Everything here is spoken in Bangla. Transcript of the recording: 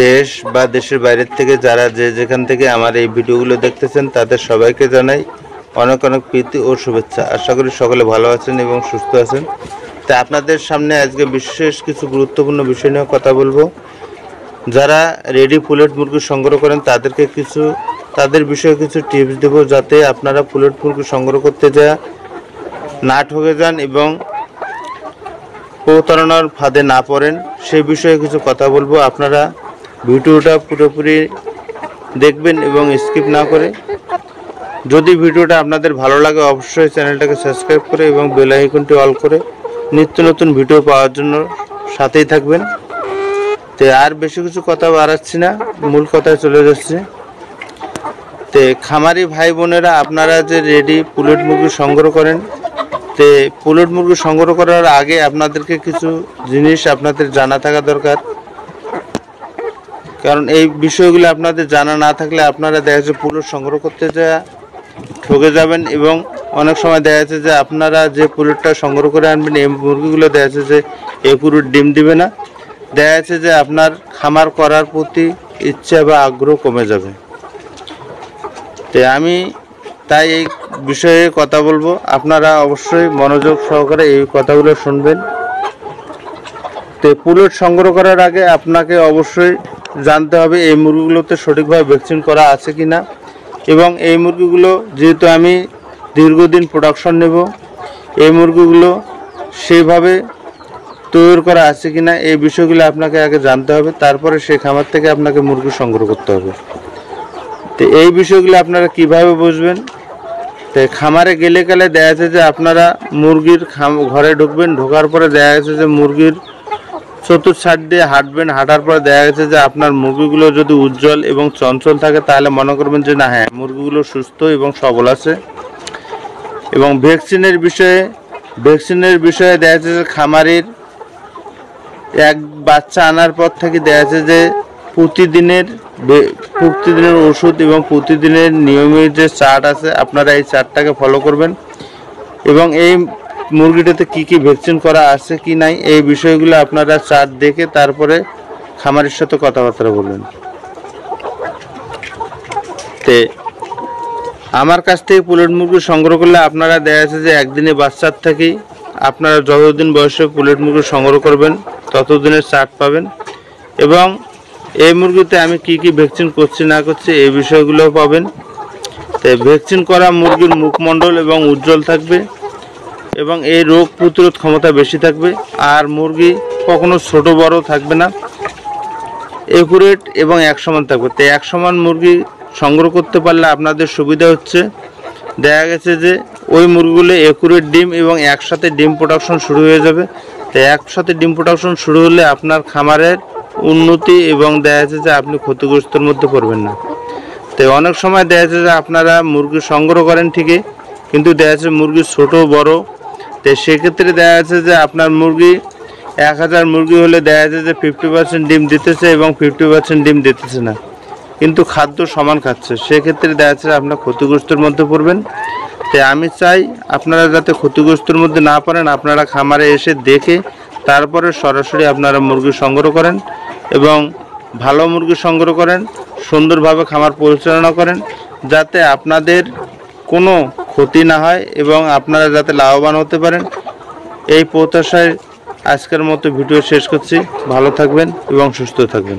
দেশ বা দেশের বাইরের থেকে যারা যেখান থেকে আমার এই ভিডিওগুলো দেখতেছেন তাদের সবাইকে জানাই অনেক অনেক প্রীতি ও শুভেচ্ছা। আশা করি সকলে ভালো আছেন এবং সুস্থ আছেন। তা আপনাদের সামনে আজকে বিশেষ কিছু গুরুত্বপূর্ণ বিষয় নিয়ে কথা বলবো। যারা রেডি পুলেট মুরগি সংগ্রহ করেন তাদের বিষয়ে কিছু টিপস দেব, যাতে আপনারা পুলেট মুরগি সংগ্রহ করতে না ঠকে যান এবং প্রতারণার ফাঁদে না পড়েন, সেই বিষয়ে কিছু কথা বলবো। আপনারা ভিডিওটা পুরোপুরি দেখবেন এবং স্কিপ না করে। যদি ভিডিওটা আপনাদের ভালো লাগে অবশ্যই চ্যানেলটাকে সাবস্ক্রাইব করে এবং বেল আইকনটি অল করে নিত্য নতুন ভিডিও পাওয়ার জন্য সাথেই থাকবেন। তো আর বেশি কিছু কথা বাড়াচ্ছি না, মূল কথায় চলে যাচ্ছে। তো খামারি ভাই বোনেরা, আপনারা যে রেডি পুলেট মুরগি সংগ্রহ করেন, তো পুলেট মুরগি সংগ্রহ করার আগে আপনাদেরকে কিছু জিনিস আপনাদের জানা থাকা দরকার। কারণ এই বিষয়গুলো আপনাদের জানা না থাকলে আপনারা দেখা যাচ্ছে পুলেট সংগ্রহ করতে ঠকে যাবেন এবং অনেক সময় দেখা যাচ্ছে যে আপনারা যে পুলেটটা সংগ্রহ করে আনবেন এই মুরগিগুলো দেখা যাচ্ছে যে একুরেট ডিম দিবে না। দেখা যাচ্ছে যে আপনার খামার করার প্রতি ইচ্ছা বা আগ্রহ কমে যাবে। তো আমি তাই এই বিষয়ে কথা বলবো, আপনারা অবশ্যই মনোযোগ সহকারে এই কথাগুলো শুনবেন। তো পুলেট সংগ্রহ করার আগে আপনাকে অবশ্যই জানতে হবে এই মুরগিগুলোতে সঠিকভাবে ভ্যাকসিন করা আছে কি না, এবং এই মুরগিগুলো যেহেতু আমি দীর্ঘদিন প্রোডাকশন নেব, এই মুরগিগুলো সেইভাবে তৈরি করা আছে কি না এই বিষয়গুলো আপনাকে আগে জানতে হবে। তারপরে সেই খামার থেকে আপনাকে মুরগি সংগ্রহ করতে হবে। তো এই বিষয়গুলো আপনারা কিভাবে বুঝবেন? তো খামারে গেলে দেখা যাচ্ছে যে আপনারা মুরগির ঘরে ঢুকবেন, ঢোকার পরে দেখা যাচ্ছে যে মুরগির চতুর্থ সাইড দিয়ে হাঁটবেন, হাঁটার পরে দেখা গেছে যে আপনার মুরগিগুলো যদি উজ্জ্বল এবং চঞ্চল থাকে তাহলে মনে করবেন যে না, হ্যাঁ, মুরগিগুলো সুস্থ এবং সবল আছে। এবং ভ্যাকসিনের বিষয়ে দেখা যাচ্ছে যে খামারের এক বাচ্চা আনার পর থেকে দেখা যাচ্ছে যে প্রতিদিনের ওষুধ এবং প্রতিদিনের নিয়মিত যে চার্ট আছে আপনারা এই চার্টটাকে ফলো করবেন এবং এই মুরগিটাতে কি কি ভ্যাকসিন করা আছে কি নাই এই বিষয়গুলো আপনারা চার্ট দেখে তারপরে খামারের সাথে কথাবার্তা বলবেন। তে আমার কাছ থেকে পুলেট মুরগি সংগ্রহ করলে আপনারা দেখা যাচ্ছে যে একদিনে বাচ্চার থেকেই আপনারা যতদিন বয়সে পুলেট মুরগি সংগ্রহ করবেন ততদিনের চার্ট পাবেন এবং এই মুরগিতে আমি কি কি ভ্যাকসিন করছি না করছি এই বিষয়গুলোও পাবেন। তো ভ্যাকসিন করা মুরগির মুখমণ্ডল এবং উজ্জ্বল থাকবে এবং এই রোগ প্রতিরোধ ক্ষমতা বেশি থাকবে, আর মুরগি কখনো ছোট বড় থাকবে না, একুরেট এবং এক সমান থাকবে। তো এক সমান মুরগি সংগ্রহ করতে পারলে আপনাদের সুবিধা হচ্ছে, দেখা গেছে যে ওই মুরগিগুলো একুরেট ডিম এবং একসাথে ডিম প্রোডাকশন শুরু হয়ে যাবে। তো একসাথে ডিম প্রোডাকশন শুরু হলে আপনার খামারের উন্নতি এবং দেখা যাচ্ছে যে আপনি ক্ষতিগ্রস্তের মধ্যে পড়বেন না। তো অনেক সময় দেখা যাচ্ছে যে আপনারা মুরগি সংগ্রহ করেন ঠিকই, কিন্তু দেখা যাচ্ছে মুরগি ছোট বড়। তো সেক্ষেত্রে দেখা যাচ্ছে যে আপনার মুরগি 1000 মুরগি হলে দেখা যাচ্ছে যে 50% ডিম দিতেছে এবং 50% ডিম দিতেছে না, কিন্তু খাদ্য সমান খাচ্ছে। সেক্ষেত্রে দেখা যাচ্ছে আপনার ক্ষতিগ্রস্তের মধ্যে পড়বেন। তাই আমি চাই আপনারা যাতে ক্ষতিগ্রস্তের মধ্যে না পড়েন, আপনারা খামারে এসে দেখে তারপরে সরাসরি আপনারা মুরগি সংগ্রহ করেন এবং ভালো মুরগি সংগ্রহ করেন, সুন্দরভাবে খামার পরিচালনা করেন, যাতে আপনাদের কোনো ক্ষতি না হয় এবং আপনারা যাতে লাভবান হতে পারেন। এই প্রত্যাশায় আজকের মতো ভিডিও শেষ করছি। ভালো থাকবেন এবং সুস্থ থাকবেন।